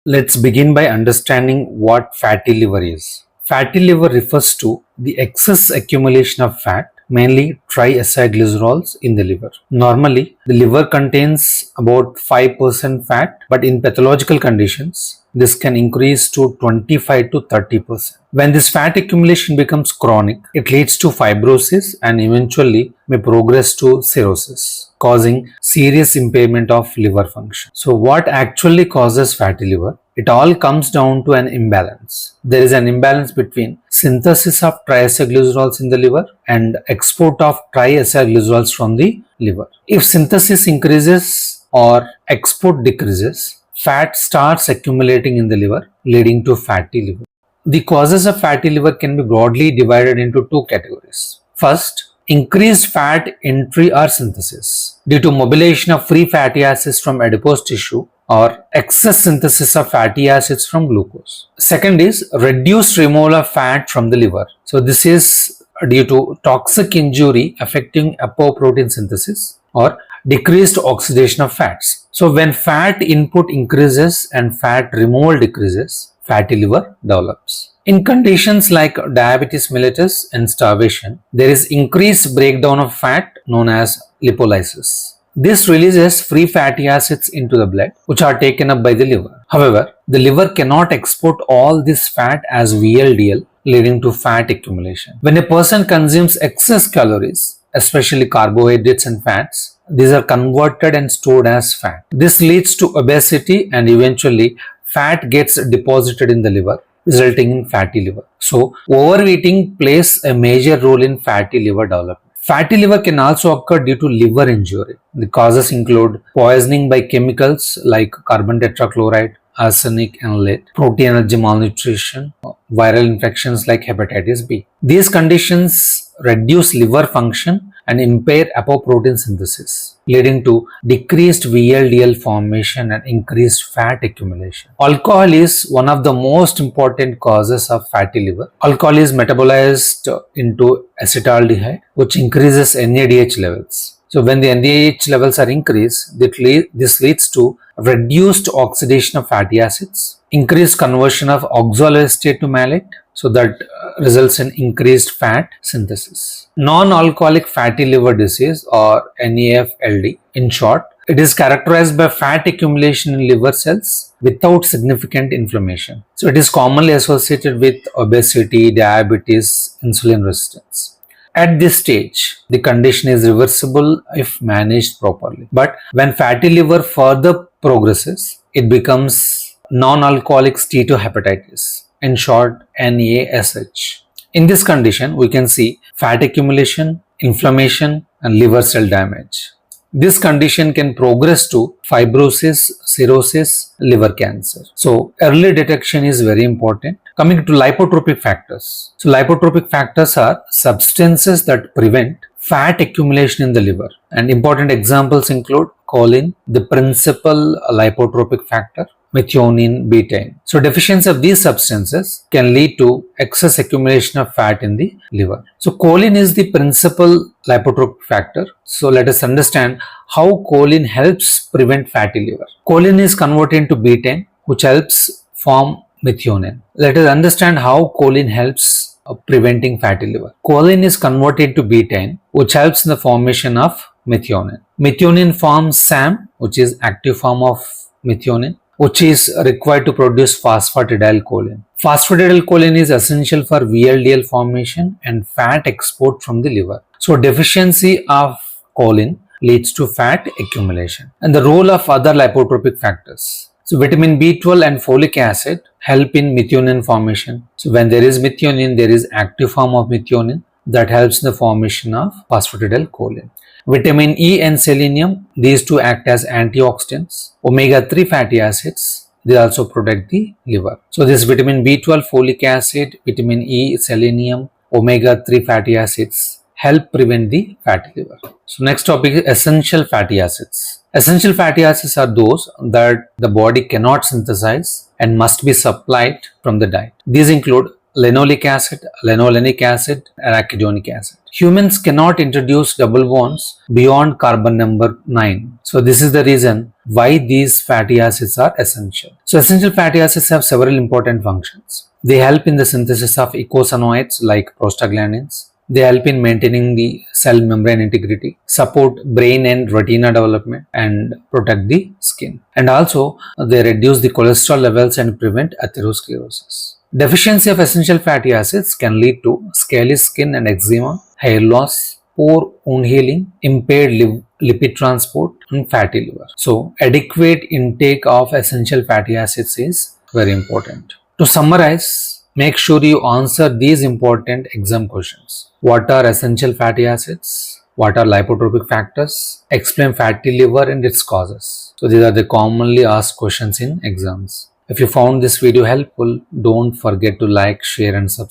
Let's begin by understanding what fatty liver is. Fatty liver refers to the excess accumulation of fat, mainly triacylglycerols in the liver. Normally, the liver contains about 5% fat, but in pathological conditions, this can increase to 25 to 30%. When this fat accumulation becomes chronic, it leads to fibrosis and eventually may progress to cirrhosis, causing serious impairment of liver function. So what actually causes fatty liver? It all comes down to an imbalance. There is an imbalance between synthesis of triacylglycerols in the liver and export of triacylglycerols from the liver. If synthesis increases or export decreases, fat starts accumulating in the liver, leading to fatty liver. The causes of fatty liver can be broadly divided into two categories. First, increased fat entry or synthesis due to mobilization of free fatty acids from adipose tissue or excess synthesis of fatty acids from glucose. Second is reduced removal of fat from the liver. So this is due to toxic injury affecting apoprotein synthesis or decreased oxidation of fats. So when fat input increases and fat removal decreases, fatty liver develops. In conditions like diabetes mellitus and starvation, there is increased breakdown of fat known as lipolysis. This releases free fatty acids into the blood, which are taken up by the liver. However, the liver cannot export all this fat as VLDL, leading to fat accumulation. When a person consumes excess calories, especially carbohydrates and fats, these are converted and stored as fat. This leads to obesity and eventually fat gets deposited in the liver, resulting in fatty liver. So, overeating plays a major role in fatty liver development. Fatty liver can also occur due to liver injury. The causes include poisoning by chemicals like carbon tetrachloride, arsenic and lead, protein-energy malnutrition, viral infections like hepatitis B. These conditions reduce liver function and impair apoprotein synthesis, leading to decreased VLDL formation and increased fat accumulation. Alcohol is one of the most important causes of fatty liver. Alcohol is metabolized into acetaldehyde, which increases NADH levels. So when the NADH levels are increased, this leads to reduced oxidation of fatty acids, increased conversion of oxaloacetate to malate, so that results in increased fat synthesis. Non-alcoholic fatty liver disease or NAFLD, in short, it is characterized by fat accumulation in liver cells without significant inflammation. So it is commonly associated with obesity, diabetes, insulin resistance. At this stage, the condition is reversible if managed properly. But when fatty liver further progresses, it becomes non-alcoholic steatohepatitis, in short NASH. In this condition, we can see fat accumulation, inflammation and liver cell damage. This condition can progress to fibrosis, cirrhosis, liver cancer. So early detection is very important. Coming to lipotropic factors. So lipotropic factors are substances that prevent fat accumulation in the liver. And important examples include choline, the principal lipotropic factor, methionine, betaine. So deficiency of these substances can lead to excess accumulation of fat in the liver. So choline is the principal lipotropic factor. So let us understand how choline helps prevent fatty liver. Choline is converted into betaine, which helps form methionine. Let us understand how choline helps preventing fatty liver. Choline is converted to betaine, which helps in the formation of methionine. Methionine forms SAM, which is active form of methionine, which is required to produce phosphatidylcholine. Phosphatidylcholine is essential for VLDL formation and fat export from the liver. So deficiency of choline leads to fat accumulation. And the role of other lipotropic factors. So vitamin B12 and folic acid help in methionine formation. So when there is methionine, there is active form of methionine that helps in the formation of phosphatidylcholine. Vitamin E and selenium, these two act as antioxidants. Omega-3 fatty acids, they also protect the liver. So this vitamin B12, folic acid, vitamin E, selenium, omega-3 fatty acids help prevent the fatty liver. So next topic is essential fatty acids. Essential fatty acids are those that the body cannot synthesize and must be supplied from the diet. These include linoleic acid, linolenic acid, arachidonic acid. Humans cannot introduce double bonds beyond carbon number 9. So this is the reason why these fatty acids are essential. So essential fatty acids have several important functions. They help in the synthesis of eicosanoids like prostaglandins. They help in maintaining the cell membrane integrity, support brain and retina development, and protect the skin. And also, they reduce the cholesterol levels and prevent atherosclerosis. Deficiency of essential fatty acids can lead to scaly skin and eczema, hair loss, poor wound healing, impaired lipid transport, and fatty liver. So, adequate intake of essential fatty acids is very important. To summarize, make sure you answer these important exam questions. What are essential fatty acids? What are lipotropic factors? Explain fatty liver and its causes. So these are the commonly asked questions in exams. If you found this video helpful, don't forget to like, share and subscribe.